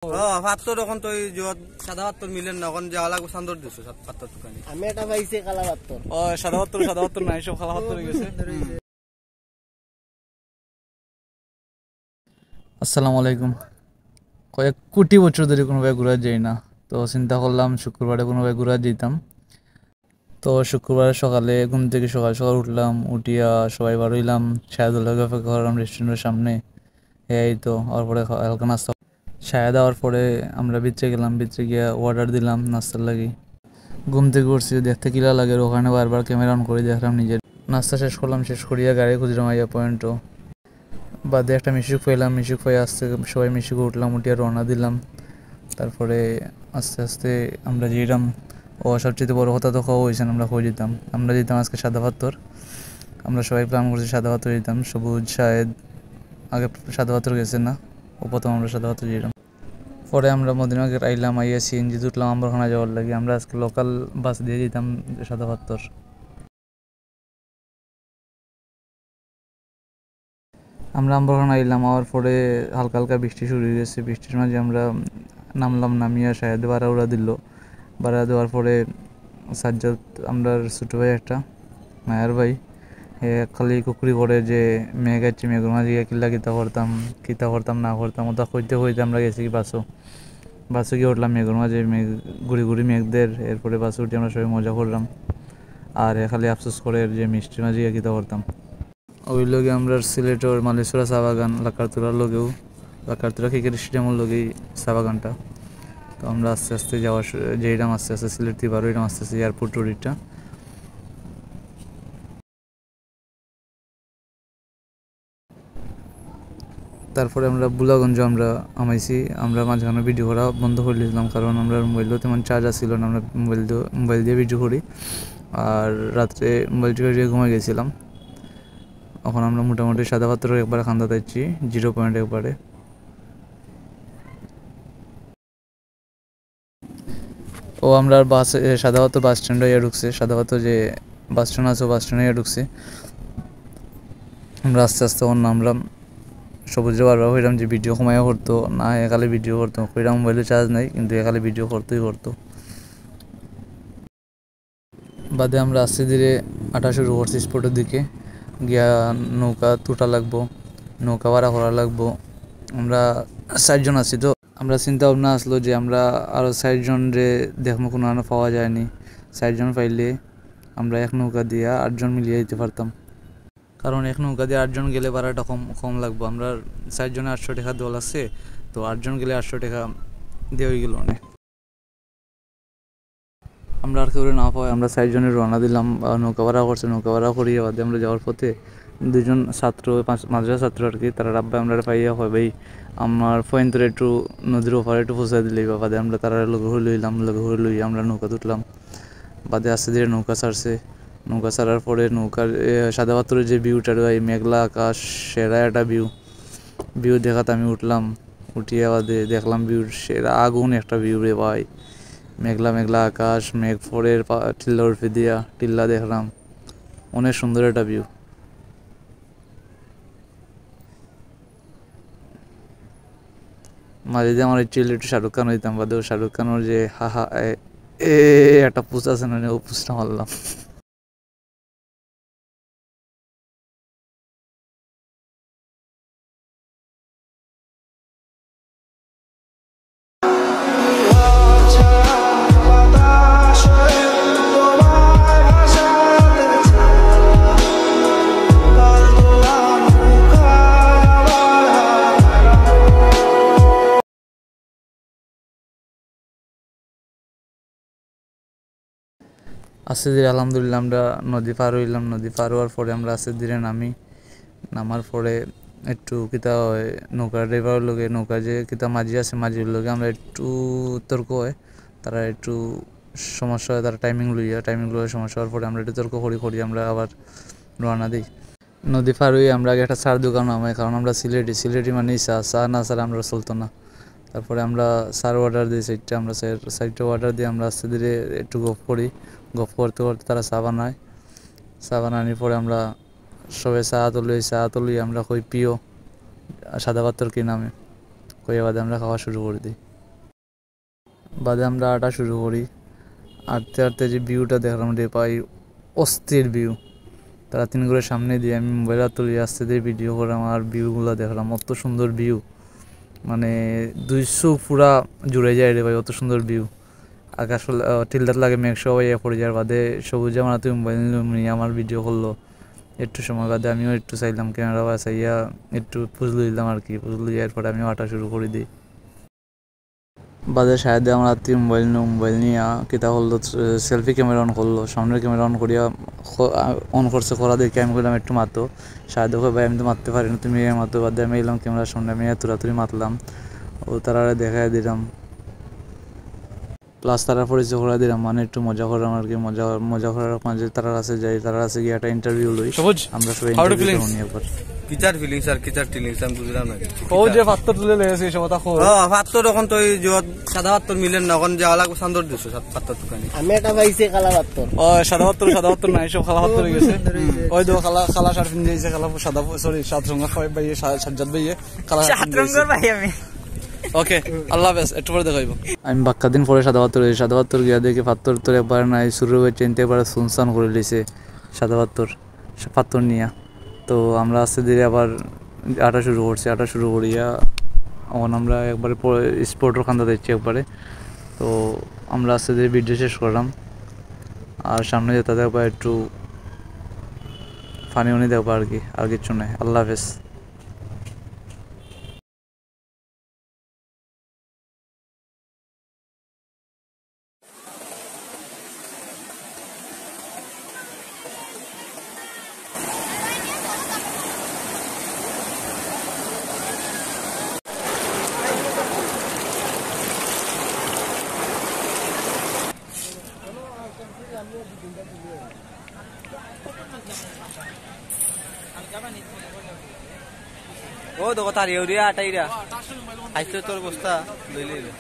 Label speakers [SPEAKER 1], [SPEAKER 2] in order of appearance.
[SPEAKER 1] পাত্তর এখন তো সাদা পাত্তর মিলেন না, এখন যাওয়া লাগবে সান্দর দিছো পাত্তর দোকানে।
[SPEAKER 2] আমি এটা পাইছি কালা পাত্তর।
[SPEAKER 3] সাদা পাত্তর নাই, সব কালা পাত্তর হয়ে গেছে। আসসালামু আলাইকুম। কয়েক কোটি বছর ধরে কোনো ভাই ঘুরা যাই না, তো চিন্তা করলাম শুক্রবারে কোনো ভাই ঘুরা যেতাম। তো শুক্রবার সকালে ঘুম থেকে সকাল সকাল উঠলাম, উঠিয়া সবাই বার হইলাম, শাহাদুল্লাহ অপেক্ষা করলাম রেস্টুরেন্টের সামনে। এই তো হওয়ার পরে হালকা নাস্তা শায়া দেওয়ার পরে আমরা ভিতরে গেলাম, ভিতরে গিয়ে অর্ডার দিলাম নাস্তার লাগি। ঘুম থেকে উঠছি, দেখতে কিলা লাগে, ওখানে বারবার ক্যামেরা অন করে দেখলাম নিজের। নাস্তা শেষ করলাম, শেষ করিয়া গাড়ি খুঁজলাম আইয়া পয়েন্টও বাদে একটা মিশুক পাইলাম, মিশুক পাই আসতে সবাই মিশুকে উঠলাম, উঠিয়া রওনা দিলাম। তারপরে আস্তে আস্তে আমরা যেতাম। ও সবচেয়ে বড় কথা তো খাওয়া হয়েছেন, আমরা কই যেতাম, আমরা যেতাম আজকে সাদা পাত্তর। আমরা সবাই প্ল্যান করছি সাদা পাত্তর যেতাম। সবুজ শাহেদ আগে সাদা পাত্তর গেছে না, ও প্রথম আমরা সাদা পাত্তর যেতাম। পরে আমরা মদিনাকে আইলাম, আইয়া সিএনজি উঠলাম আম্বরখানা যাওয়ার লাগে। আমরা আজকে লোকাল বাস দিয়ে যেতাম সাদা পাত্তর। আমরা আম্বরখানা আইলাম, আওয়ার পরে হালকা হালকা বৃষ্টি শুরু হয়ে গেছে। বৃষ্টির মাঝে আমরা নামলাম, নামিয়া শাহেদ ভাড়া উড়া দিল। ভাড়া দেওয়ার পরে সাজ্জাদ আমরা ছোটো ভাই একটা মায়ের ভাই খালি কুকুরি করে যে মেঘ আছে, মেঘের মাঝে গিয়ে কিল্লা কিতা করতাম না করতাম, ওটা কইতে কইতে আমরা গেছি কি বাসে গিয়ে উঠলাম মেঘের মাঝে, মেঘ ঘুরি ঘুরি মেঘদের। এরপরে বাসে উঠে আমরা সবাই মজা করলাম। আর খালি আফসোস করে যে মিষ্টির মাঝে গিয়ে কিতা করতাম। ওই লগে আমরা সিলেটের মালেশ্বরা চা বাগান, লাকারতুরার লগেও, লাকারতুরা ক্রিকেট স্টেডিয়ামের লগেই চা বাগানটা। তো আমরা আস্তে আস্তে যেইরাম আস্তে আস্তে সিলেট থেকে বার হইলাম, আস্তে আস্তে এয়ারপোর্ট রোডটা। তারপরে আমরা বুলাগঞ্জ আমরা আমাইছি। আমরা মাঝখানে ভিডিও করা বন্ধ করে দিয়েছিলাম, কারণ আমরা মোবাইলেও তেমন চার্জ আসছিল না। আমরা মোবাইল দিয়ে ভিডিও করি, আর রাত্রে মোবাইল টিপে ঘুমাই গেছিলাম। এখন আমরা মোটামুটি সাদা পাত্র একবারে খান্দা দিচ্ছি, 0 পয়েন্ট একবারে। ও আমরা সাদা পাত্র বাস স্ট্যান্ডে ইয়ে ঢুকছে, সাদা পাত্র যে বাস স্ট্যান্ড আছে বাস স্ট্যান্ডে ইয়ে ঢুকছে। আমরা আস্তে আস্তে ওর নামলাম। সবুজে বারবার হইলাম যে ভিডিও কমাইয়া করতো না, একালে ভিডিও করতো, কইরাম মোবাইলে চার্জ নাই, কিন্তু একালে ভিডিও করতো। বাদে আমরা আস্তে ধীরে হাঁটা শুরু করছি স্পটের দিকে গিয়া। নৌকা তুটা লাগবো, নৌকা ভাড়া করা লাগবো। আমরা 4 জন আছি, তো আমরা চিন্তা ভাবনা আসলো যে আমরা আরও 4 জন দেখবো, কোনো পাওয়া যায়নি। 4 জন পাইলে আমরা এক নৌকা দিয়ে 8 জন মিলিয়ে দিতে পারতাম, কারণ এক নৌকা দিয়ে 8 জন গেলে ভাড়াটা কম লাগবো। আমরা 4 জনে 800 টাকা দল আছে, তো 8 জন গেলে 800 টাকা দেওয়া গেল অনেক। আমরা আর কেউ না পাই, আমরা 4 জনের রওনা দিলাম। নৌকা ভাড়া করছে, নৌকা ভাড়া করিয়ে বাদে আমরা যাওয়ার পথে 2 জন ছাত্র, মাদ্রাসা ছাত্র আর কি, তারা রাব্বাই আমরা পাইয়া হয় ভাই আমার পয়েন্টের একটু নদীর ওপারে একটু পৌঁছাই দিলেই বা। বাদে আমরা তারা লগে হয়ে লই আমরা নৌকা তুটলাম। বাদে আস্তে ধীরে নৌকা ছাড়ছে। নৌকা ছাড়ার পরে নৌকার সাদা পাথরের যে ভিউটা রয়, মেঘলা আকাশ, সেরা একটা ভিউ দেখাতে আমি উঠলাম। উঠিয়ে বাদে দেখলাম ভিউ সেরা আগুন একটা ভিউ রে ভাই। মেঘলা মেঘলা আকাশ, মেঘ ফোরের টিল্লা উঠে দিয়া টিল্লা দেখলাম, অনেক সুন্দর একটা ভিউ। মাঝে দিয়ে আমার ইচ্ছে একটু শাহরুখ খান হইতাম, বাদেও শাহরুখ খানের যে হা এ একটা পুষ আছে না, ও পুষটা মারলাম। আস্তে ধীরে আলহামদুলিল্লাহ আমরা নদী পার হইলাম। নদী পার হওয়ার পরে আমরা আস্তে ধীরে নামার পরে একটু কিতা হয়, নৌকার ড্রাইভারের লগে নৌকা যে কিতা মাঝি আছে, মাঝির লগে আমরা একটু তর্ক হয়। তারা একটু সমস্যা হয়, তারা টাইমিং লইয়া সমস্যা হওয়ার পরে আমরা একটু তর্ক করি আমরা আবার রওনা দিই। নদী পার হয়ে আমরা আগে একটা চার দোকান নামাই, কারণ আমরা সিলেটি মানে চা না ছাড়া আমরা চলতো না। তারপরে আমরা চার অর্ডার দিই, সাইডটা আমরা সাইডটা অর্ডার দিয়ে আমরা আস্তে ধীরে একটু গপ করতে করতে তারা চা বানানোর পরে আমরা সবাই চা তুলি আমরা কই পিও সাদা পাত্তর কি নামে কইয়া বাদে আমরা খাওয়া শুরু করে দিই। বাদে আমরা আটা শুরু করি। আটতে আটতে যে ভিউটা দেখলাম রে পাই, অস্থির ভিউ। তারা তিন করে সামনে দিয়ে আমি মোবাইল তুলে আসতে দিয়ে ভিডিও করলাম আর ভিউগুলো দেখলাম, অত সুন্দর ভিউ, মানে 200 পুরা জুড়ে যায় রে ভাই, অত সুন্দর ভিউ। আকাশ টিলটার লাগে মেঘ সবাই পড়ে যাওয়ার বাদে সবুজ আমার হাতে মোবাইল নিয়ে আমার ভিডিও করলো। একটু সময় বাদে আমিও একটু চাইলাম ক্যামেরা চাইয়া একটু পুজলু দিলাম আর কি, পুজলু যাওয়ার পরে আমিও আটা শুরু করে দিই। বাদে সাহেদ আমার হাতে মোবাইল নিয়ে কিতা করলো, সেলফি ক্যামেরা অন করলো, সামনের ক্যামেরা অন করিয়া অন করছে, করা দেখে আমি বললাম একটু মাতো। সাহেদ ভাই আমি তো মারতে পারি না, তুমি মাতো। বাদে আমি এলাম ক্যামেরার সামনে, আমি তুরাতুরি মাতলাম ও তারা দেখাই দিলাম, প্লাস তারা পরিচয় করে দিলাম, মানে একটু মজা করলাম আর কি। মজা করার মাঝে তারা কাছে যাই, তারা কাছে গিয়ে একটা ইন্টারভিউ লই, আমরা সবাই ইন্টারভিউ নিয়ে পর
[SPEAKER 1] কিচার ফিলিংস আর কিচার টিলিংস আমি বুঝলাম না।
[SPEAKER 3] ও যে পাত্র তুলে লেগেছে এই সময় তাকো
[SPEAKER 1] পাত্র তখন তো এই যে সাদা পাত্র মিলেন না, এখন যাওয়া লাগবে সান্দর দিছো পাত্র দোকানে।
[SPEAKER 2] আমি একটা পাইছি কালা পাত্র।
[SPEAKER 3] ও সাদা পাত্র নাই, সব কালা পাত্র হয়ে গেছে। ওই তো কালা শার্ট পিন দিয়েছে, কালা সাদা সরি সাত রঙা ভাইয়ে সাজ্জাদ ভাইয়ে কালা সাত রঙের ভাই আমি। ওকে আল্লাহ হাফেজ, একটু পরে দেখাইব। আমি বাক্কা দিন পরে সাদা পাত্র গিয়া দেখি পাত্র তোর একবার নাই, শুরু হয়ে চিনতে একবার সুনসান করে লিছে সাদা পাত্র নিয়া। তো আমরা আস্তে ধীরে আবার আটা শুরু করছি, আটা শুরু করিয়া এখন আমরা একবারে স্পোর্টের খান্দা দিচ্ছি একবারে। তো আমরা আস্তে ধীরে ভিডিও শেষ করলাম, আর সামনে যেতে দেখবা একটু ফানি উনি দেখবা আর কি, আর কিছু নাই। আল্লাহ হাফেজ।
[SPEAKER 1] ও দেখো তার ইউরিয়া আটাইরা খাইছে তোর বস্তা লইলে